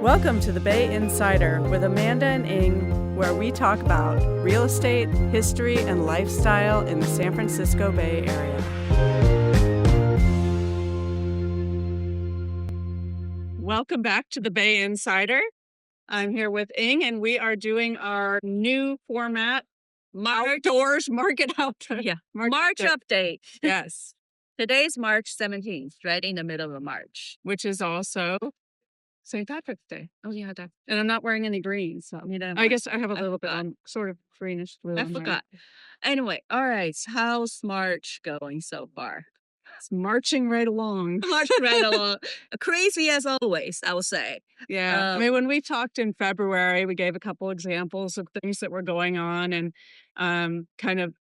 Welcome to the Bay Insider with Amanda and Ing, where we talk about real estate, history, and lifestyle in the San Francisco Bay Area. Welcome back to the Bay Insider. I'm here with Ing, and we are doing our new format, outdoors market outdoors. Yeah, March update. Yes. Today's March 17th, right in the middle of March. Which is also St. Patrick's Day. Oh, yeah, that. And I'm not wearing any green, so I guess I have a little bit on sort of greenish blue. I forgot. Anyway, all right. How's March going so far? It's marching right along. Marching right along. Crazy as always, I would say. Yeah. I mean, when we talked in February, we gave a couple examples of things that were going on and kind of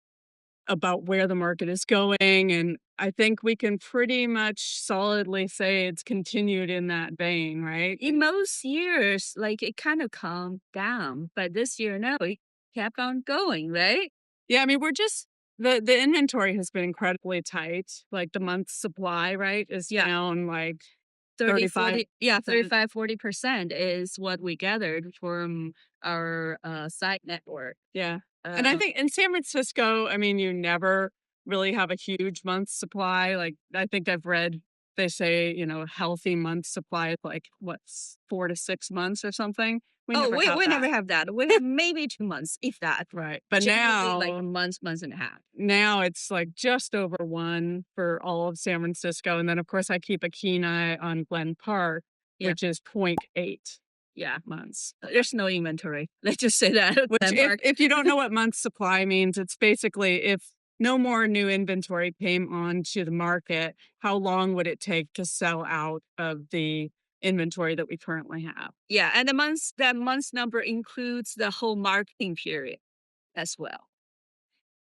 about where the market is going. And I think we can pretty much solidly say it's continued in that vein, right? In most years, like it kind of calmed down, but this year, no, it kept on going, right? Yeah, I mean, we're just, the inventory has been incredibly tight. Like the month's supply, right, is down like 35. 40% is what we gathered from our site network. Yeah. And I think in San Francisco, I mean, you never really have a huge month's supply. Like I think I've read, they say, healthy month supply is like, 4 to 6 months or something. We never have that. We have maybe 2 months, if that. Right. But now, like a month and a half. Now it's like just over 1 for all of San Francisco. And then, of course, I keep a keen eye on Glen Park, which is 0.8. Yeah, months. There's no inventory. Let's just say that. Which if you don't know what month supply means, it's basically if no more new inventory came onto the market, how long would it take to sell out of the inventory that we currently have? Yeah, and that month's number includes the whole marketing period as well.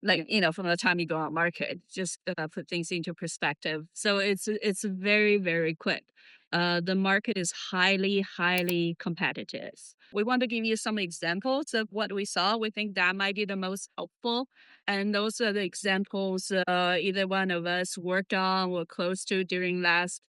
Like, from the time you go on market, just put things into perspective. So it's very, very quick. The market is highly, highly competitive. We want to give you some examples of what we saw. We think that might be the most helpful. And those are the examples either one of us worked on or close to during last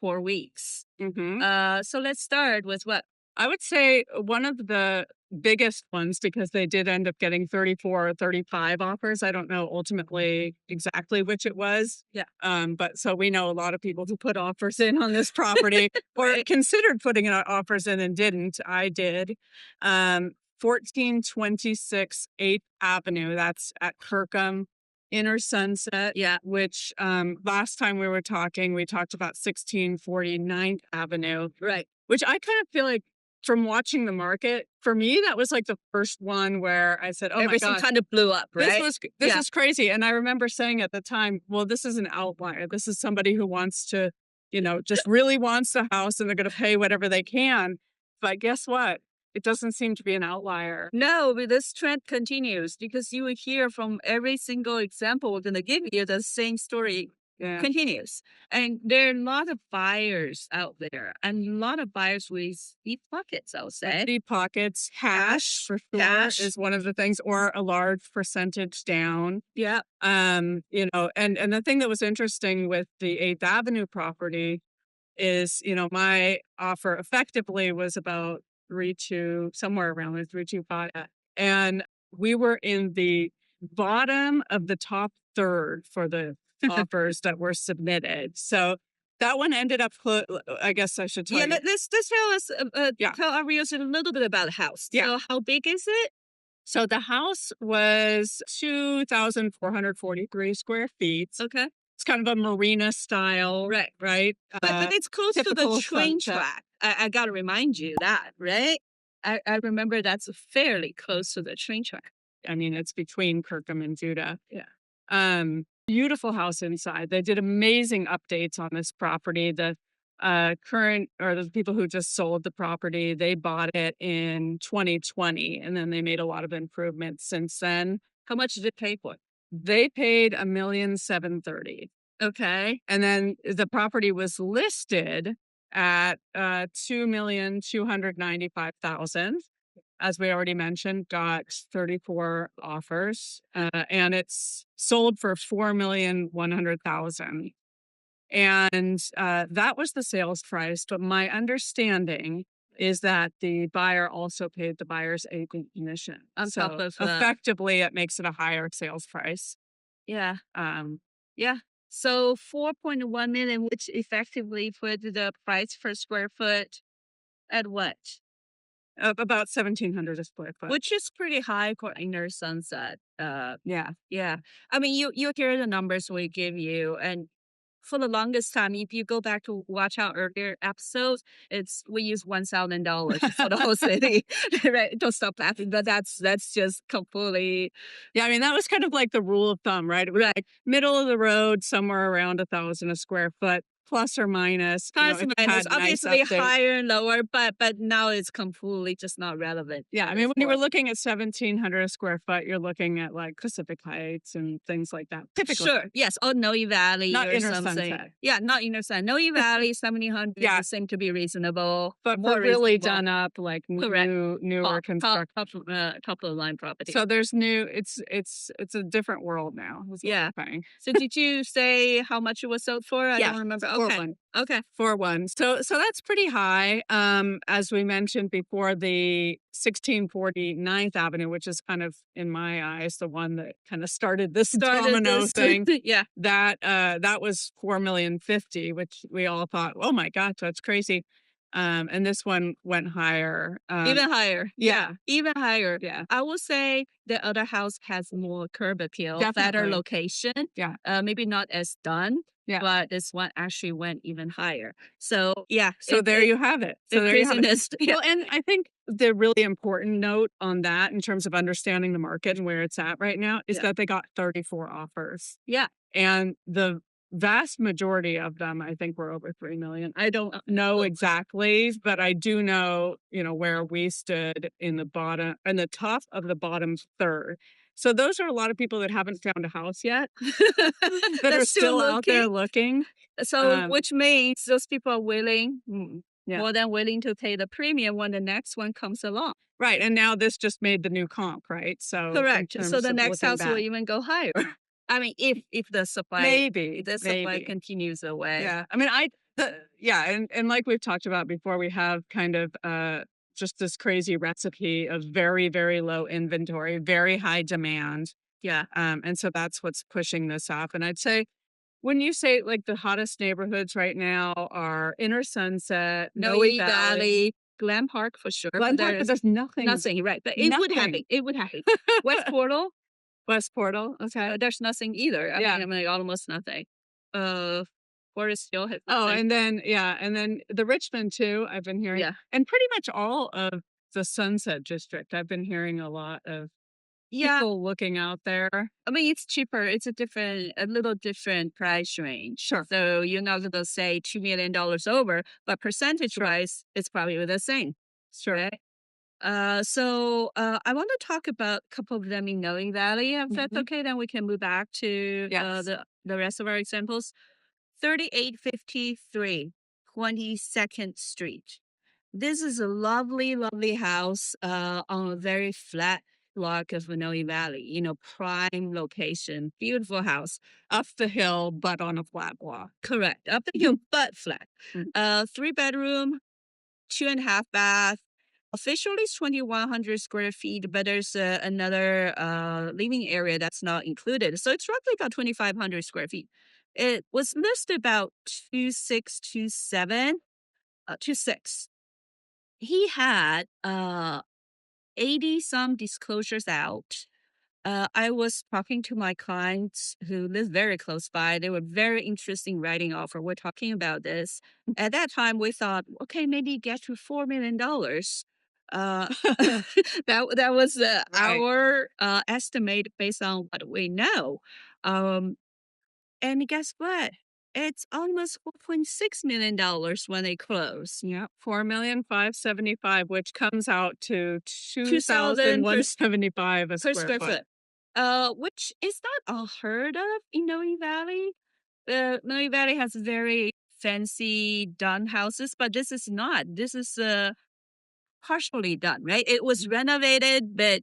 4 weeks. Mm-hmm. So let's start with what? I would say one of the biggest ones, because they did end up getting 34 or 35 offers. I don't know ultimately exactly which it was. Yeah. But so we know a lot of people who put offers in on this property or considered putting offers in and didn't. I did. 1426 8th Avenue. That's at Kirkham. Inner Sunset, which last time we were talking, we talked about 1649th Avenue. Right. Which I kind of feel like from watching the market, for me, that was like the first one where I said, oh everything my God. kind of blew up, right? This is crazy. And I remember saying at the time, well, this is an outlier. This is somebody who wants to, just really wants the house and they're going to pay whatever they can. But guess what? It doesn't seem to be an outlier. No, but this trend continues because you will hear from every single example we're going to give you, the same story continues. And there are a lot of buyers out there and a lot of buyers with deep pockets, I would say. Deep pockets, cash for sure is one of the things, or a large percentage down. Yeah. And the thing that was interesting with the 8th Avenue property is, my offer effectively was about 3.2, somewhere around there, 3.25. And we were in the bottom of the top third for the offers that were submitted. So that one ended up, I guess I should tell you. Let's tell us, tell our viewers a little bit about the house. Yeah. So how big is it? So the house was 2,443 square feet. Okay. It's kind of a marina style. Right. But it's close to the train track. I got to remind you that, right? I remember that's fairly close to the train track. I mean, it's between Kirkham and Judah. Yeah. Beautiful house inside. They did amazing updates on this property. The current, or the people who just sold the property, they bought it in 2020, and then they made a lot of improvements since then. How much did it pay for? They paid $1,730,000. Okay. And then the property was listed at $2,295,000. As we already mentioned, got 34 offers, and it's sold for $4,100,000. And that was the sales price. But my understanding is that the buyer also paid the buyer's agent commission. On top So of effectively, it makes it a higher sales price. yeah, Um, yeah. So 4.1 million, which effectively put the price per square foot at what? about 1,700 a square foot. Which is pretty high for inner sunset. Yeah. Yeah. I mean, you hear the numbers we give you, and for the longest time, if you go back to watch our earlier episodes, it's we use $1,000 for the whole city. Right? Don't stop laughing, but that's just completely Yeah, I mean, that was kind of like the rule of thumb, right? It was right. like middle of the road, somewhere around 1,000 a square foot, plus or minus, Plus if and you minus, had nice obviously updates. higher and lower, but now it's completely just not relevant Yeah, at I mean, this when you were point. looking at 1,700 a square foot, you're looking at like Pacific Heights and things like that. Typically, Sure. Yes. Or Noe Valley not or inner something. sunset. Yeah, not inner side. Noe Valley, 1700 Yeah, would seem to be reasonable, but for more really reasonable. done up, like Correct. newer construction. Top of the line property. So there's new. It's a different world now. Is what Yeah. I'm saying. So did you say how much it was sold for? I Yeah, don't remember. four Okay. one. Okay. 4-1. So that's pretty high. As we mentioned before, the 1649th Avenue, which is kind of in my eyes the one that kind of started this Started domino this. thing. Yeah. That was 4,050,000, which we all thought, oh my gosh, that's crazy. And this one went higher. Even higher. Yeah, Yeah. Even higher. yeah, I will say the other house has more curb appeal, better definitely. location. Yeah, Maybe not as done, yeah. but this one actually went even higher. So yeah, So there you have it. the So there you have it. craziness. Yeah. Well, and I think the really important note on that in terms of understanding the market and where it's at right now is Yeah. that they got 34 offers. Yeah. And the vast majority of them, I think, were over 3 million. I don't know Oh, exactly, but I do know, where we stood in the top of the bottom third. So those are a lot of people that haven't found a house yet, that are that's still still out looking. there looking. So, Um, which means those people are willing, yeah. more than willing to pay the premium when the next one comes along. Right, and now this just made the new comp, right? So in Correct. So terms the of next looking house will back. even go higher. I mean, if the supply Maybe, maybe. continues away. Yeah. I mean, yeah, and like we've talked about before, we have kind of, just this crazy recipe of very, very low inventory, very high demand, Yeah. and so that's what's pushing this up, and I'd say when you say, like, the hottest neighborhoods right now are Inner Sunset, Noe Noe Valley, Valley, Glen Park for sure, but Glen Park, but there's there's nothing, nothing, right? But it would happen. nothing. It would happen. West Portal, West Portal, okay. there's nothing either. Yeah. I mean, almost nothing. Uh, Forest Hill has Oh, nothing. and then the Richmond too, I've been hearing, Yeah. and pretty much all of the Sunset District, I've been hearing a lot of Yeah. people looking out there. I mean, it's cheaper. It's a little different price range. Sure, So you're not going to say $2 million over, but percentage sure, wise, it's probably the same, sure. right? I want to talk about a couple of them in Knowing Valley. If that's Mhm. okay, then we can move back to Yes. the rest of our examples. 3853 22nd Street. This is a lovely, lovely house on a very flat block of Noe Valley. Prime location, beautiful house. Up the hill, but on a flat block. Correct, up the hill, but flat. Mm. 3 bedroom, 2.5 bath. Officially, it's 2,100 square feet, but there's another living area that's not included. So it's roughly about 2,500 square feet. It was listed about 2,627, 26. He had 80 some disclosures out. I was talking to my clients who live very close by. They were very interested in writing offer. We're talking about this. At that time, we thought, okay, maybe get to $4 million. Uh, that was Right. our estimate based on what we know. Um, and guess what? It's almost $4.6 million when they close. Yeah, 4,575,000, which comes out to 2,000 2,175 a per square square foot. foot, which is not unheard of in Noe Valley. Noe Valley has very fancy done houses, but this is not. This is partially done, right? It was renovated, but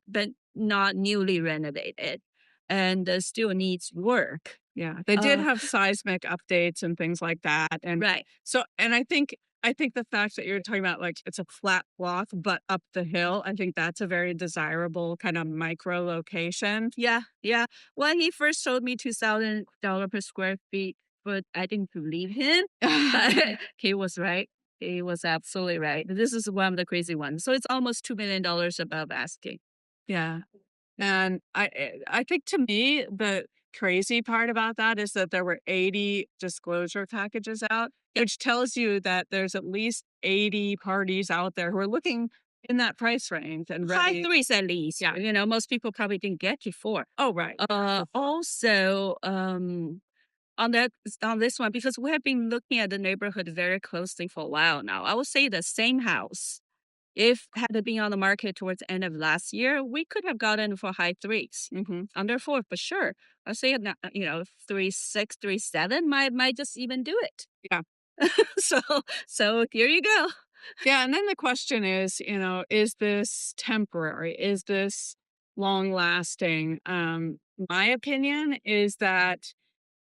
not newly renovated, and still needs work. Yeah, they did Uh, have seismic updates and things like that, and right. so and I think I think the fact that you're talking about, like, it's a flat block, but up the hill, I think that's a very desirable kind of micro location. Yeah, yeah. When he first showed me $2,000 per square feet, but I didn't believe him. But he was right. He was absolutely right. This is one of the crazy ones. So it's almost $2 million above asking. Yeah. And I think to me, the crazy part about that is that there were 80 disclosure packages out, Yeah, which tells you that there's at least 80 parties out there who are looking in that price range and high ready. threes at least. Yeah. Most people probably didn't get to four. Oh, right. Also, on that on this one, because we have been looking at the neighborhood very closely for a while now. I would say the same house, if had it been on the market towards the end of last year, we could have gotten for high threes. Hmm. Under four for sure. I say it now, 3.6, 3.7 might just even do it. Yeah. so so here you go. Yeah. And then the question is, is this temporary? Is this long lasting? My opinion is that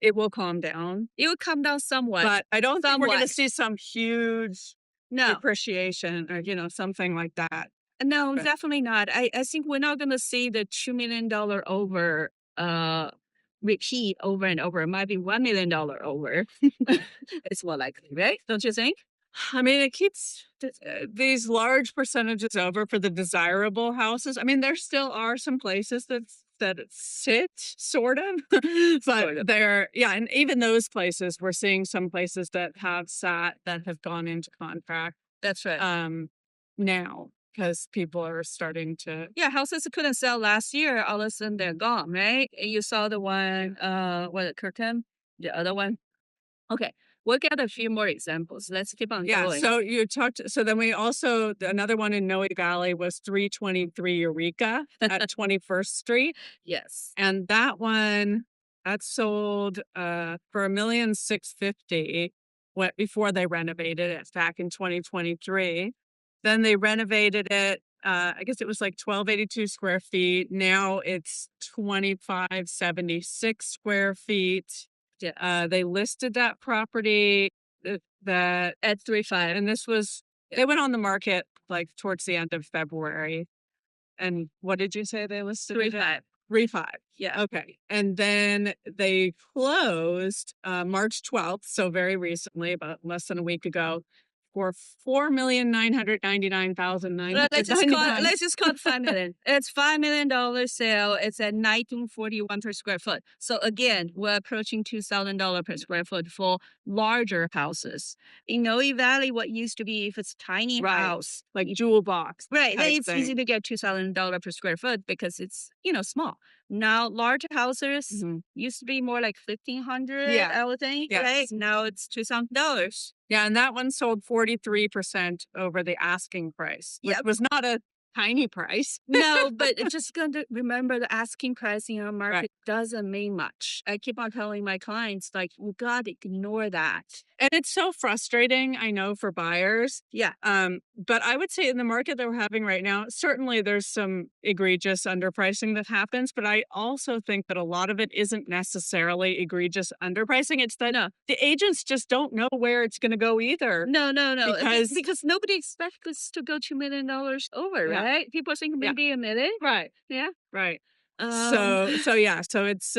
it will calm down, It would come down somewhat. but I don't think we're going to Somewhat. see some huge No. depreciation or, something like that. No, But definitely not. I think we're not gonna see the $2 million over repeat over and over. It might be $1 million over. It's more likely, right? Don't you think? I mean, it keeps these large percentages over for the desirable houses. I mean, there still are some places that sit sort of, Sort but of. yeah, and even those places, we're seeing some places that have sat that have gone into contract That's right. um now because people are starting to. Yeah, houses that couldn't sell last year, all of a sudden they're gone, right? And you saw the one, what, Curtin? The other one? Okay, we'll get a few more examples. Let's keep on Yeah, going. so you talked so then we also another one in Noe Valley was 323 Eureka at 21st Street, Yes. and that sold, for 1,650,000 went before they renovated it back in 2023. Then they renovated it, I guess it was like 1,282 square feet. Now it's 2,576 square feet. Yes. They listed that property, that At 3.5. and this was Yeah. they went on the market, like, towards the end of February, and what did you say they listed Three it at? five. 3.5. Yeah. Okay, and then they closed, March 12th, so very recently, about less than a week ago, for 4,999,999. Let's just call it 5 million. It's $5 million sale. It's at 1941 per square foot. So again, we're approaching $2,000 per square foot for larger houses. In Noe Valley, what used to be if it's a tiny Right, house, like jewel box right, then type it's easy thing. to get $2,000 per square foot because it's small. Now larger houses Mhm. used to be more like 1,500, Yeah, I would think, right? yes. Now it's $2,000. Yeah, and that one sold 43% over the asking price, which Yep. was not a tiny price. No, but it's just gonna remember the asking price in our Right. market doesn't mean much. I keep on telling my clients, like, you gotta ignore that. And it's so frustrating, I know, for buyers. Yeah. But I would say in the market that we're having right now, certainly there's some egregious underpricing that happens, but I also think that a lot of it isn't necessarily egregious underpricing. It's that No. the agents just don't know where it's going to go either No, no, no. because, Because nobody expects us to go $2 million over, yeah, right? People think yeah, maybe a million. right, Yeah. right. Um, So yeah, so it's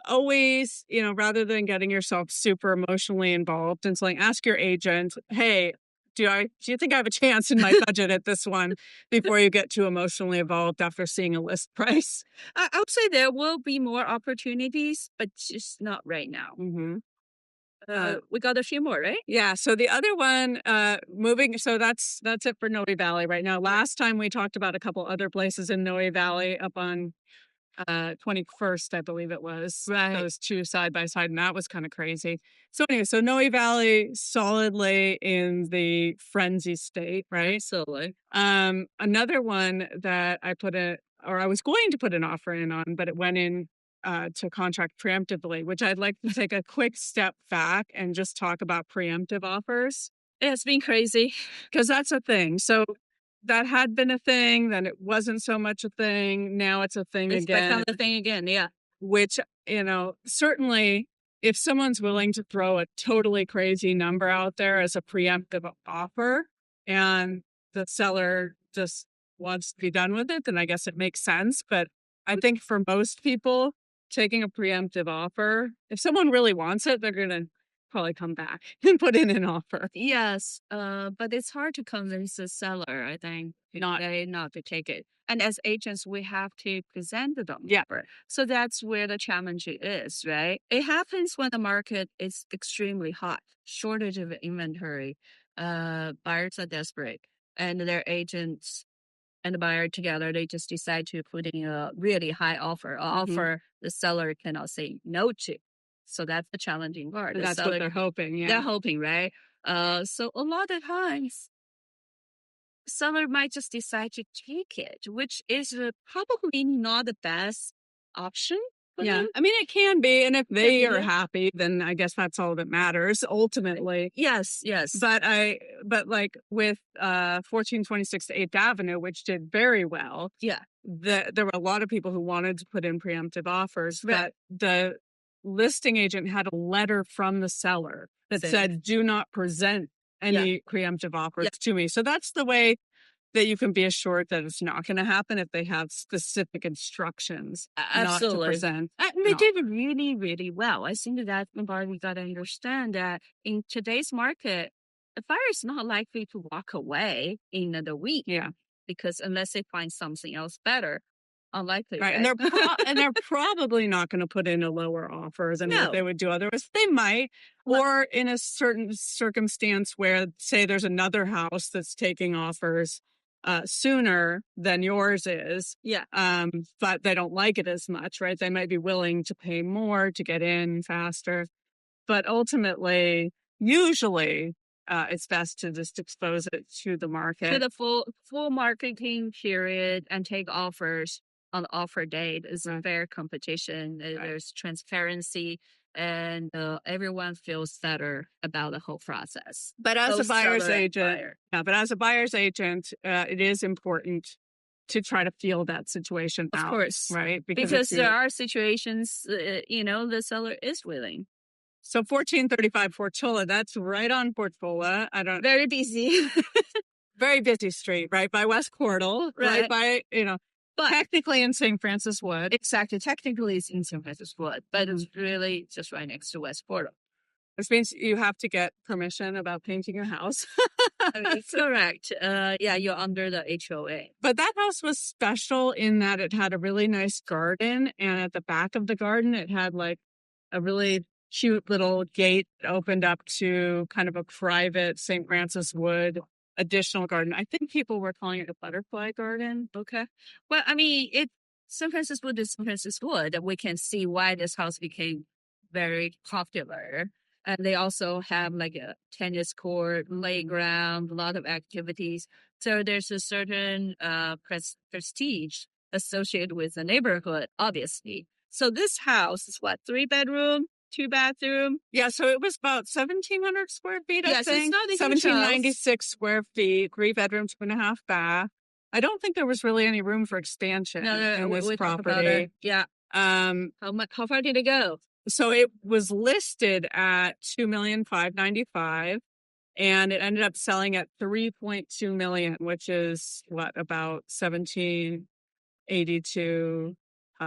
always, rather than getting yourself super emotionally involved in something, ask your agent, hey, do you think I have a chance in my budget at this one before you get too emotionally involved after seeing a list price? I would say there will be more opportunities, but just not right now. Hmm. Uh, We got a few more, right? yeah. So the other one, moving. So that's it for Noe Valley right now. Right. Last time we talked about a couple other places in Noe Valley up on 21st, I believe it was. Right. Those two side by side, and that was kind of crazy. So anyway, so Noe Valley solidly in the frenzy state, right? Absolutely. Another one that I was going to put an offer in on, but it went in to contract preemptively, which I'd like to take a quick step back and just talk about preemptive offers It's been crazy. because that's a thing. So that had been a thing, then it wasn't so much a thing. Now it's a thing It's again, become the thing again. Yeah. which, certainly. if someone's willing to throw a totally crazy number out there as a preemptive offer and the seller just wants to be done with it, then I guess it makes sense. But I think for most people, taking a preemptive offer, if someone really wants it, they're going to probably come back and put in an offer. Yes, but it's hard to convince the seller, I think, Not, not to take it. And as agents, we have to present the yeah, offer. So that's where the challenge is, right? It happens when the market is extremely hot, shortage of inventory, buyers are desperate, and their agents and the buyer together, they just decide to put in a really high offer, an hmm offer the seller cannot say no to. So that's the challenging part. The that's what seller, they're hoping. they're Yeah. hoping, right? So a lot of times, seller might just decide to take it, which is probably not the best option for Yeah. them. I mean, it can be. And if Can they be, are yeah. happy, then I guess that's all that matters ultimately. Yes, yes, But like with 1426 8th Avenue, which did very well, yeah, there were a lot of people who wanted to put in preemptive offers, right, but the listing agent had a letter from the seller that same, said, do not present yeah, any preemptive yeah, offers to me. So that's the way that you can be assured that it's not going to happen if they have specific instructions not to absolutely. present And an they offer. did really, really well. I think that part we got to understand that in today's market, the buyer is not likely to walk away in the week Yeah. because unless they find something else better, unlikely, Right. And right? they're probably not going to put in a lower offer than what No, they would do otherwise. They might, but or in a certain circumstance where, say, there's another house that's taking offers sooner than yours is, yeah, but they don't like it as much, right? They might be willing to pay more to get in faster. But ultimately, usually, it's best to just expose it to the to market. the full marketing period and take offers on the offer date is Right. fair competition. Right. There's transparency, and everyone feels better about the whole process. But as a Both buyer's seller and agent, buyer. yeah, but as a buyer's agent, it is important to try to feel that situation Of out, course, right? Because if because there you are situations, the seller is willing. so 1435 Portola, that's right on Portola. I don't Very busy, very busy street, right by West Portal, right right? by But technically in St. Francis Wood. exactly, technically it's in San Francisco, but Mhm. it's really just right next to West Portal. Which means you have to get permission about painting your house. I mean, correct. Yeah, you're under the HOA. But that house was special in that it had a really nice garden, and at the back of the garden, it had like a really cute little gate that opened up to kind of a private St. Francis Wood additional garden. I think people were calling it a butterfly garden. Okay. Well, I mean, it San Francisco Wood is San Francisco Wood. We can see why this house became very popular. And they also have like a tennis court, playground, a lot of activities. So there's a certain prestige associated with the neighborhood, obviously. So this house is what, 3 bedroom, 2 bathroom? Yeah, so it was about 1,700 square feet, I Yes, it's think. not a huge house. 1,796 square feet, 3 bedroom, 2.5 bath. I don't think there was really any room for expansion No, no, in this we talk about it. property. Yeah. Um, How far did it go? so it was listed at 2,595,000, and it ended up selling at 3.2 million, which is what, about 1782 a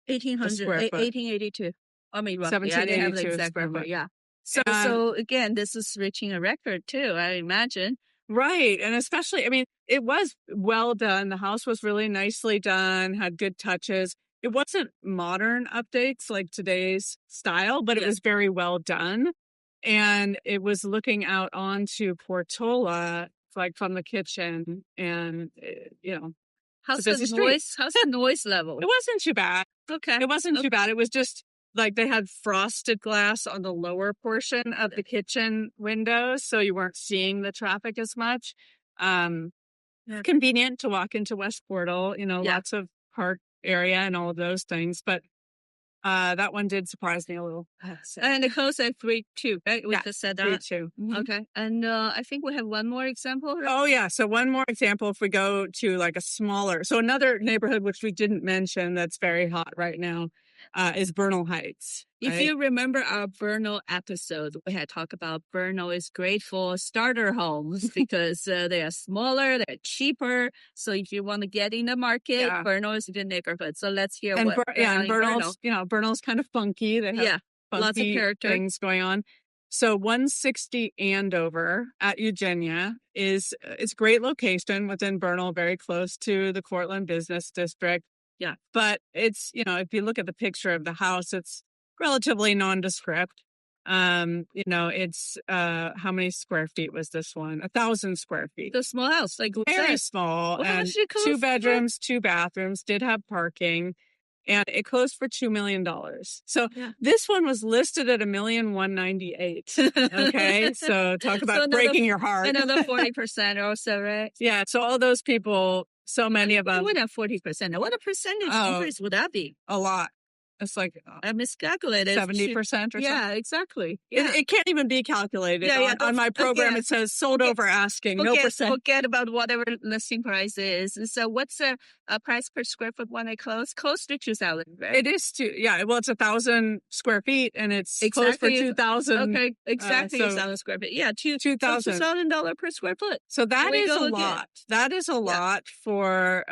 1800, square foot. 1882. I mean, roughly. I didn't have the 1782 a exact square number. foot. Yeah. So, And so again, this is reaching a record too, I imagine. right. And especially, I mean, it was well done. The house was really nicely done, had good touches. It wasn't modern updates like today's style, but it Yeah. was very well done. And it was looking out onto Portola, like from the kitchen. And, it's a busy street. How's the noise level? It wasn't too bad. Okay. It wasn't Okay. too bad. It was just like they had frosted glass on the lower portion of the kitchen windows, so you weren't seeing the traffic as much. Um, Yeah. Convenient to walk into West Portal, Yeah. lots of park area and all of those things. But that one did surprise me a little. And the code said 3-2, right? We Yeah, just said me that. too. Mhm. Okay. And I think we have one more example. Oh, yeah. So one more example, if we go to like a smaller, so another neighborhood which we didn't mention that's very hot right now is Bernal Heights, If right? you remember our Bernal episode, we had talked about Bernal is great for starter homes because they are smaller, they're cheaper. So if you want to get in the market, Yeah. Bernal is a good neighborhood. So let's hear And what went on And in Bernal. Bernal's kind of funky. They have Yeah, lots of funky character. things going on. So 160 Andover at Eugenia is it's a great location within Bernal, very close to the Cortland Business District. Yeah. But it's, if you look at the picture of the house, it's relatively nondescript. It's how many square feet was this one? 1,000 square feet. The small house, like we Very said. small. Well, how much And did it cost? 2 bedrooms, 2 bathrooms, did have parking. And it closed for $2 million. So Yeah. this one was listed at $1,198,000. Okay. So talk about breaking your heart. Another 40% or so, right? Yeah. So all those people, so many of them. More than 40%. What a percentage increase would that be? A lot. It's like I miscalculated. 70% or something. Yeah, exactly. Yeah. It can't even be calculated. Yeah, On my program, it says sold over asking, no percent. Forget about whatever listing price is. So what's the price per square foot when it closed? Close to 2,000, right? It is well, it's 1,000 square feet and it's closed for 2,000. Okay, exactly 2,000 square feet. Yeah, $2,000 per square foot. So that is a lot. That is a lot for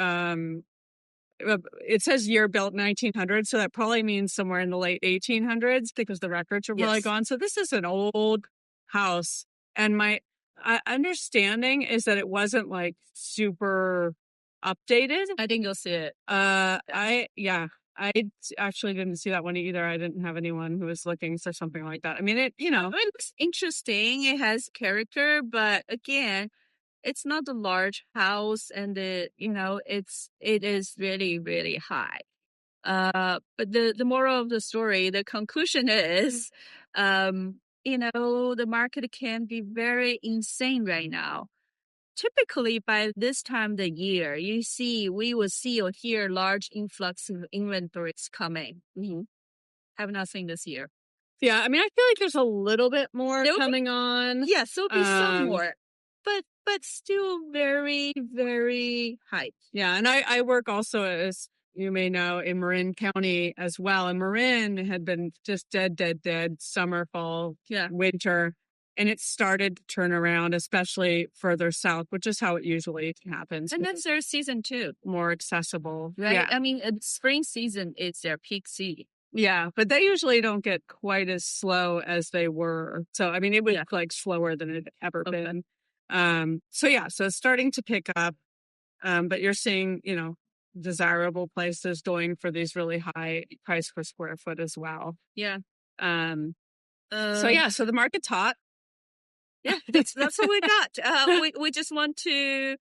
it says year built 1900, so that probably means somewhere in the late 1800s because the records are probably gone. So this is an old house, and my understanding is that it wasn't like super updated. I didn't go see it. I actually didn't see that one either. I didn't have anyone who was looking for something like that. I mean, it looks interesting. It has character, but again, it's not a large house, and it is really, really high. But the moral of the story, the conclusion is, the market can be very insane right now. Typically, by this time of the year, we will see or hear large influx of inventories coming. Mm-hmm. Have not seen this year. Yeah, I mean, I feel like there's a little bit more coming on. Yes, there'll be some more. But still very, very high. Yeah, and I work also, as you may know, in Marin County as well. And Marin had been just dead summer, fall, winter. And it started to turn around, especially further south, which is how it usually happens. And that's their season too. More accessible. Right? Yeah. I mean, spring season is their peak season. Yeah, but they usually don't get quite as slow as they were. So, I mean, it was like slower than it had ever been. So it's starting to pick up. But you're seeing, desirable places going for these really high price per square foot as well. Yeah. So the market's hot. Yeah, that's what we got. We just want to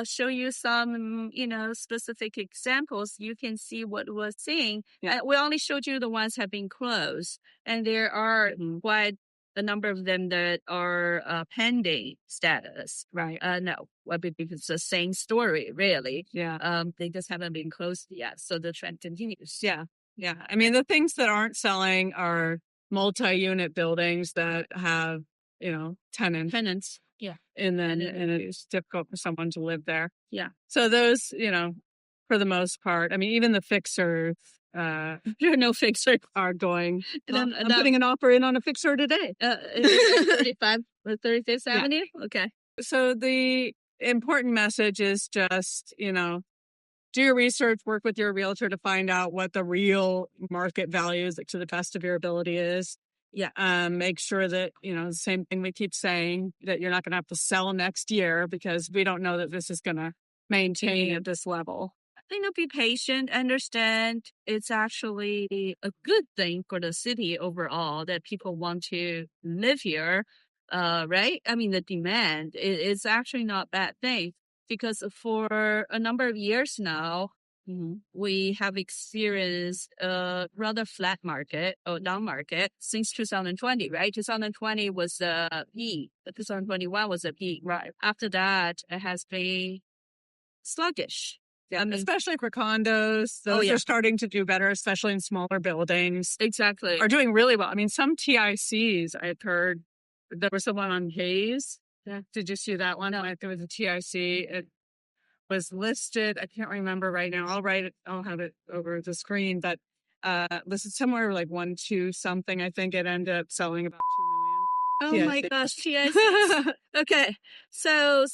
show you some, specific examples. You can see what we're seeing. Yeah. We only showed you the ones have been closed, and there are quite a number of them that are pending status. Right. No, I believe it's the same story, really. Yeah. They just haven't been closed yet, so the trend continues. Yeah. Yeah. I mean, the things that aren't selling are multi-unit buildings that have, tenants. Yeah. And it's difficult for someone to live there. Yeah. So those, for the most part, I mean, even the fixers, no fixer are going. I'm putting an offer in on a fixer today. 35 or 35th Avenue. Okay. So the important message is just, do your research, work with your realtor to find out what the real market value is, to the best of your ability is. Yeah. Make sure that, the same thing we keep saying, that you're not going to have to sell next year because we don't know that this is going to maintain at this level. Be patient, understand it's actually a good thing for the city overall that people want to live here, right? I mean, the demand is actually not a bad thing because for a number of years now, we have experienced a rather flat market or down market since 2020, right? 2020 was the peak, 2021 was the peak. Right. After that, it has been sluggish. Yeah, especially for condos. Those are starting to do better, especially in smaller buildings. Exactly. Are doing really well. I mean, some TICs, I've heard, there was someone on Hayes. Yeah. Did you see that one? No. There was a TIC. It was listed. I can't remember right now. I'll have it over the screen, but Was it somewhere like 1.2 something? I think it ended up selling about 2 Oh million. my Yeah. gosh, yes. Okay. So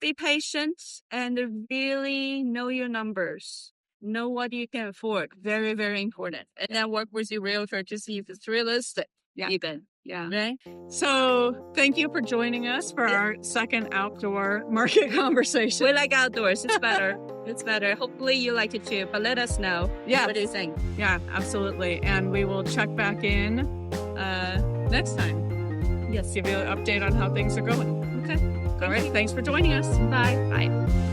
be patient and really know your numbers. Know what you can afford. Very, very important. And then work with your realtor to see if it's realistic. Yeah. Even. Yeah. Right? So thank you for joining us for Yeah. our second outdoor market conversation. We like outdoors. It's better. It's better. Hopefully you like it too. But let us know. Yeah. What do you think? Yeah, absolutely. And we will check back in next time. Yes. Give you an update on how things are going. Okay. All right. Thanks for joining us. Bye. Bye.